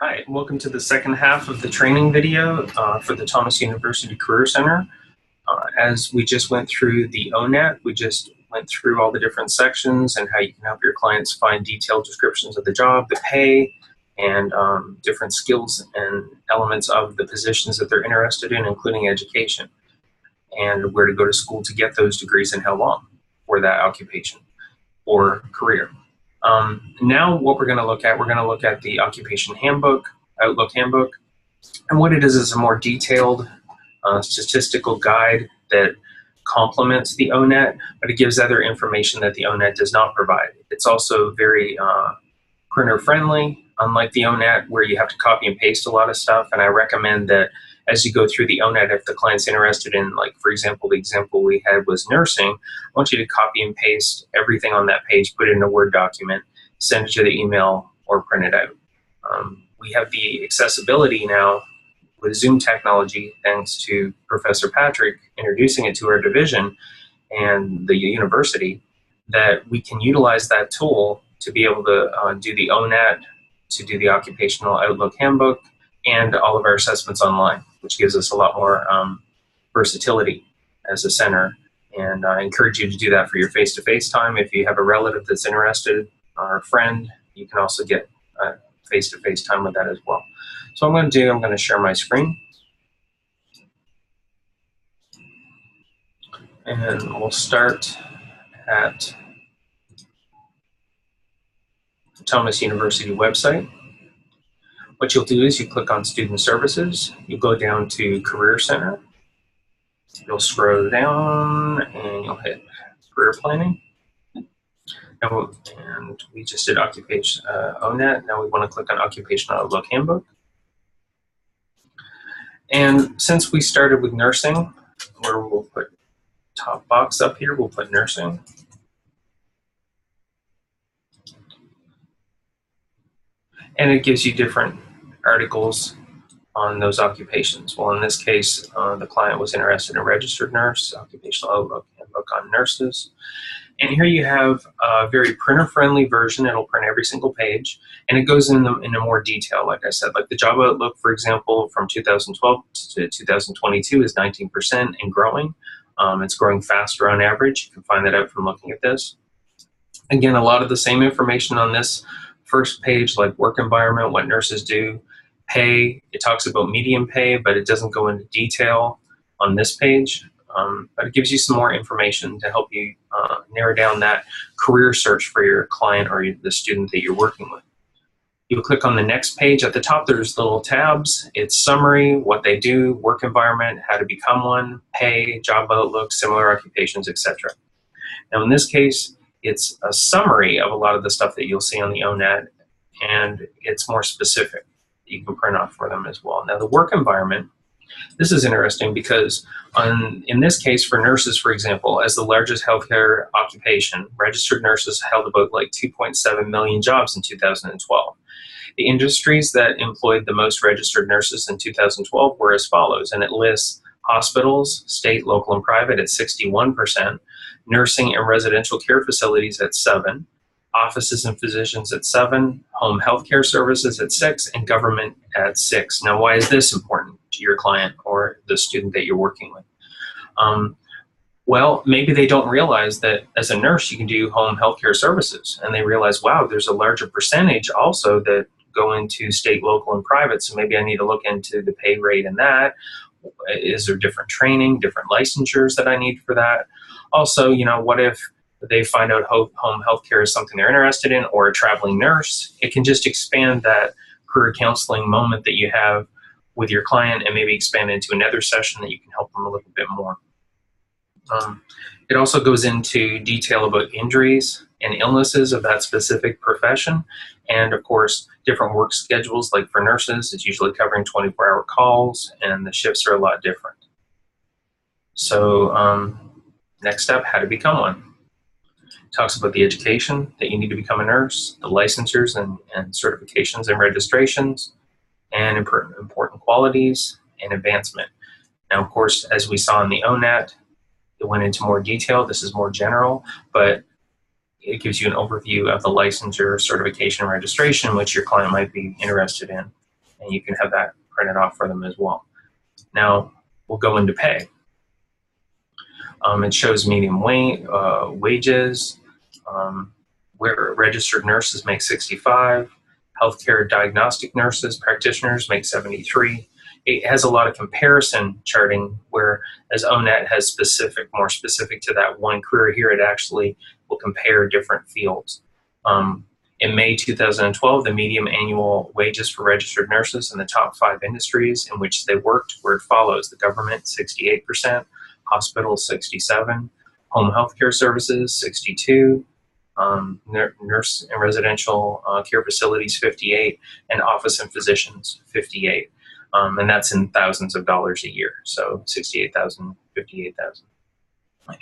Hi, welcome to the second half of the training video for the Thomas University Career Center. As we just went through the ONet, we just went through all the different sections and how you can help your clients find detailed descriptions of the job, the pay, and different skills and elements of the positions that they're interested in, including education, and where to go to school to get those degrees and how long for that occupation or career. Now what we're going to look at the Occupation Handbook, Outlook Handbook, and what it is a more detailed statistical guide that complements the ONet, but it gives other information that the ONet does not provide. It's also very printer friendly, unlike the ONet where you have to copy and paste a lot of stuff, and I recommend that as you go through the ONet, if the client's interested in, like, for example, the example we had was nursing, I want you to copy and paste everything on that page, put it in a Word document, send it to the email, or print it out. We have the accessibility now with Zoom technology, thanks to Professor Patrick introducing it to our division and the university, that we can utilize that tool to be able to do the ONet, to do the Occupational Outlook Handbook, and all of our assessments online, which gives us a lot more versatility as a center. And I encourage you to do that for your face-to-face time. If you have a relative that's interested or a friend, you can also get face-to-face time with that as well. So what I'm going to share my screen. And we'll start at the Thomas University website. What you'll do is you click on Student Services, you go down to Career Center, you'll scroll down and you'll hit Career Planning. And we just did Occupation ONet, now we want to click on Occupational Outlook Handbook. And since we started with nursing, where we'll put top box up here, we'll put nursing. And it gives you different articles on those occupations. Well, in this case, the client was interested in a registered nurse, Occupational Outlook Handbook on nurses. And here you have a very printer-friendly version. It'll print every single page, and it goes into more detail, like I said. Like the job outlook, for example, from 2012 to 2022 is 19% and growing. It's growing faster on average. You can find that out from looking at this. Again, a lot of the same information on this first page, like work environment, what nurses do, pay. It talks about median pay, but it doesn't go into detail on this page. But it gives you some more information to help you narrow down that career search for your client or the student that you're working with. You'll click on the next page. At the top, there's little tabs. It's summary, what they do, work environment, how to become one, pay, job outlook, similar occupations, etc. Now, in this case, it's a summary of a lot of the stuff that you'll see on the ONet, and it's more specific. You can print off for them as well. Now, the work environment, this is interesting because in this case for nurses, for example, as the largest healthcare occupation, registered nurses held about like 2.7 million jobs in 2012. The industries that employed the most registered nurses in 2012 were as follows, and it lists hospitals, state, local, and private at 61%, nursing and residential care facilities at 7%, offices and physicians at 7%, home health care services at 6%, and government at 6%. Now, why is this important to your client or the student that you're working with? Well, maybe they don't realize that as a nurse you can do home health care services, and they realize, wow, there's a larger percentage also that go into state, local, and private, so maybe I need to look into the pay rate in that. Is there different training, different licensures that I need for that? Also, you know, what if they find out home health care is something they're interested in, or a traveling nurse? It can just expand that career counseling moment that you have with your client and maybe expand into another session that you can help them a little bit more. It also goes into detail about injuries and illnesses of that specific profession, and of course different work schedules. Like for nurses, it's usually covering 24-hour calls, and the shifts are a lot different. So next up, how to become one. It talks about the education that you need to become a nurse, the licensures and certifications and registrations, and important qualities and advancement. Now, of course, as we saw in the ONet, it went into more detail. This is more general, but it gives you an overview of the licensure, certification, and registration, which your client might be interested in. and you can have that printed off for them as well. Now we'll go into pay. It shows median wages, where registered nurses make 65, healthcare diagnostic nurses, practitioners make 73. It has a lot of comparison charting, whereas ONet has more specific to that one career. Here it actually will compare different fields. In May 2012, the median annual wages for registered nurses in the top 5 industries in which they worked were as follows: the government, 68%, hospitals, 67%, home healthcare services, 62%, nurse and residential care facilities, 58%, and office and physicians, 58%. And that's in thousands of dollars a year, so 68,000, 58,000.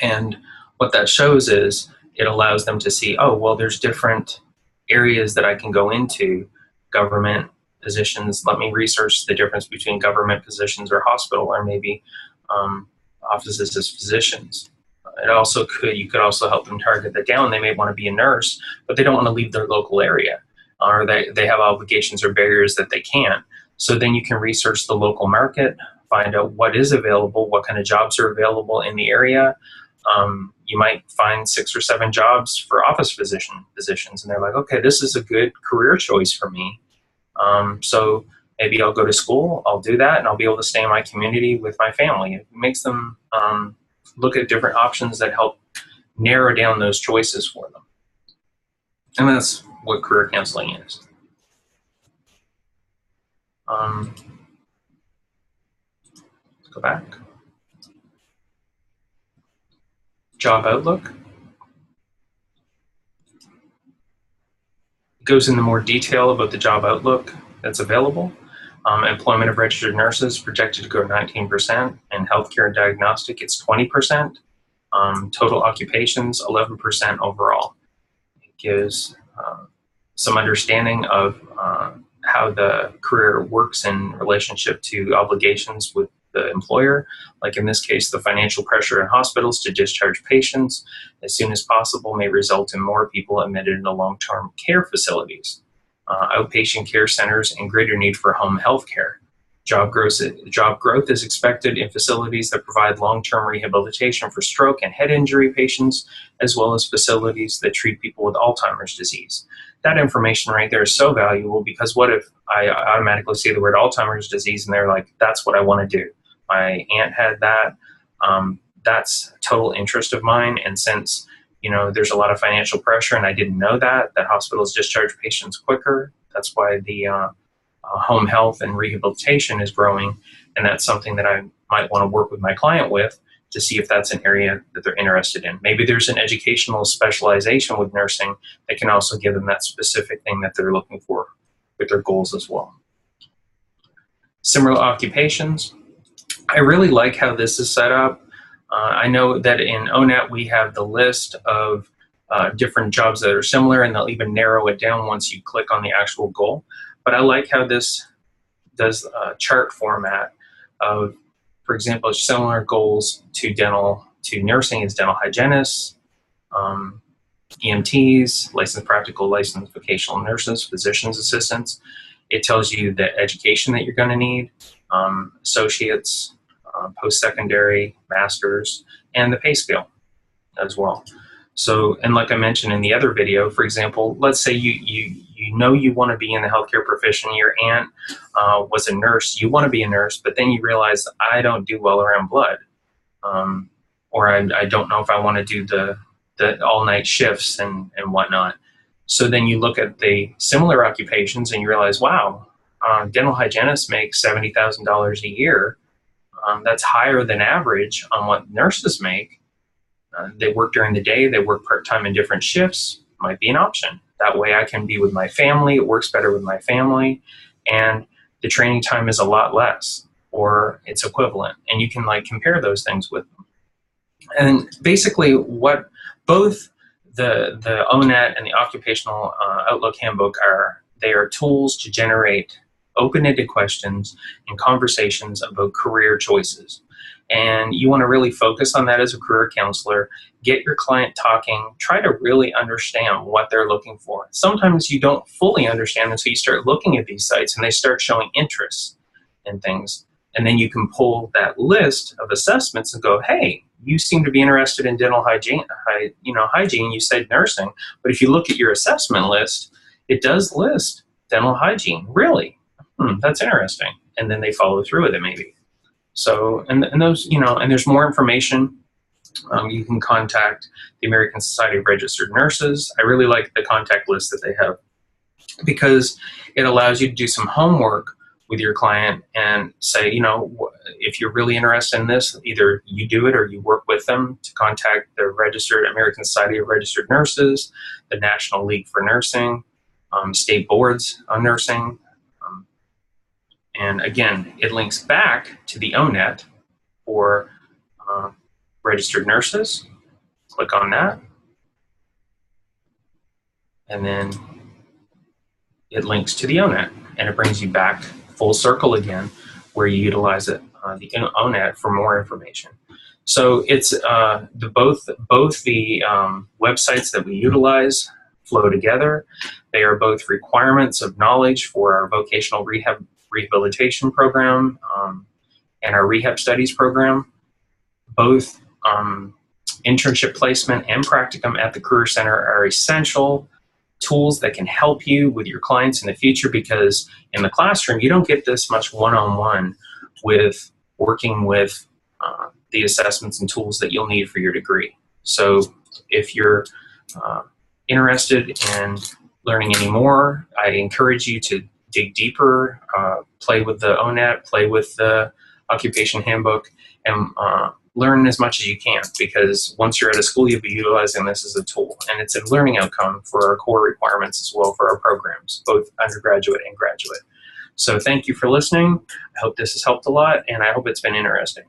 And what that shows is it allows them to see, oh, well, there's different areas that I can go into. Government positions, let me research the difference between government positions or hospital, or maybe offices as physicians. You could also help them target that down. They may want to be a nurse, but they don't want to leave their local area, or they have obligations or barriers that they can't. So then you can research the local market, find out what is available, what kind of jobs are available in the area. You might find 6 or 7 jobs for office physician positions, and they're like, okay, this is a good career choice for me. So maybe I'll go to school, I'll do that, and I'll be able to stay in my community with my family. It makes them look at different options that help narrow down those choices for them. And that's what career counseling is. Let's go back. Job Outlook. It goes into more detail about the job outlook that's available. Employment of registered nurses projected to grow 19%, and healthcare and diagnostic, it's 20%. Total occupations, 11% overall. It gives some understanding of how the career works in relationship to obligations with the employer. Like in this case, the financial pressure in hospitals to discharge patients as soon as possible may result in more people admitted into long-term care facilities, outpatient care centers, and greater need for home health care. Job growth is expected in facilities that provide long-term rehabilitation for stroke and head injury patients, as well as facilities that treat people with Alzheimer's disease. That information right there is so valuable, because what if I automatically see the word Alzheimer's disease and they're like, that's what I want to do. My aunt had that. That's a total interest of mine. And since there's a lot of financial pressure, and I didn't know that hospitals discharge patients quicker, that's why the home health and rehabilitation is growing, and that's something that I might want to work with my client with to see if that's an area that they're interested in. Maybe there's an educational specialization with nursing that can also give them that specific thing that they're looking for with their goals as well. Similar occupations. I really like how this is set up. I know that in ONet we have the list of different jobs that are similar, and they'll even narrow it down once you click on the actual goal. But I like how this does a chart format of, for example, similar goals to nursing is dental hygienists, EMTs, licensed practical, licensed vocational nurses, physician's assistants. It tells you the education that you're going to need, associates, post-secondary, masters, and the pay scale as well. So, and like I mentioned in the other video, for example, let's say you want to be in the healthcare profession, your aunt was a nurse, you want to be a nurse, but then you realize I don't do well around blood, or I don't know if I want to do the all-night shifts and whatnot. So then you look at the similar occupations and you realize, wow, dental hygienists make $70,000 a year. That's higher than average on what nurses make. They work during the day, they work part-time in different shifts, might be an option. That way I can be with my family, it works better with my family, and the training time is a lot less, or it's equivalent, and you can compare those things with them. And basically what both the ONet and the Occupational Outlook Handbook they are tools to generate open-ended questions and conversations about career choices. And you want to really focus on that as a career counselor. Get your client talking. Try to really understand what they're looking for. Sometimes you don't fully understand until you start looking at these sites and they start showing interest in things. And then you can pull that list of assessments and go, hey, you seem to be interested in dental hygiene. Hygiene. You said nursing, but if you look at your assessment list, it does list dental hygiene. Really? That's interesting. And then they follow through with it, maybe. So, and those, and there's more information. You can contact the American Society of Registered Nurses. I really like the contact list that they have because it allows you to do some homework with your client and say, if you're really interested in this, either you do it or you work with them to contact the American Society of Registered Nurses, the National League for Nursing, state boards on nursing. And again, it links back to the ONet for registered nurses. Click on that. And then it links to the ONet. And it brings you back full circle again where you utilize the ONet for more information. So it's both the websites that we utilize flow together. They are both requirements of knowledge for our vocational rehabilitation program and our rehab studies program. Both internship placement and practicum at the Career Center are essential tools that can help you with your clients in the future, because in the classroom you don't get this much one-on-one with working with the assessments and tools that you'll need for your degree. So if you're interested in learning any more, I encourage you to dig deeper, play with the ONet, play with the Occupation Handbook, and learn as much as you can, because once you're at a school, you'll be utilizing this as a tool. And it's a learning outcome for our core requirements as well for our programs, both undergraduate and graduate. So thank you for listening. I hope this has helped a lot, and I hope it's been interesting.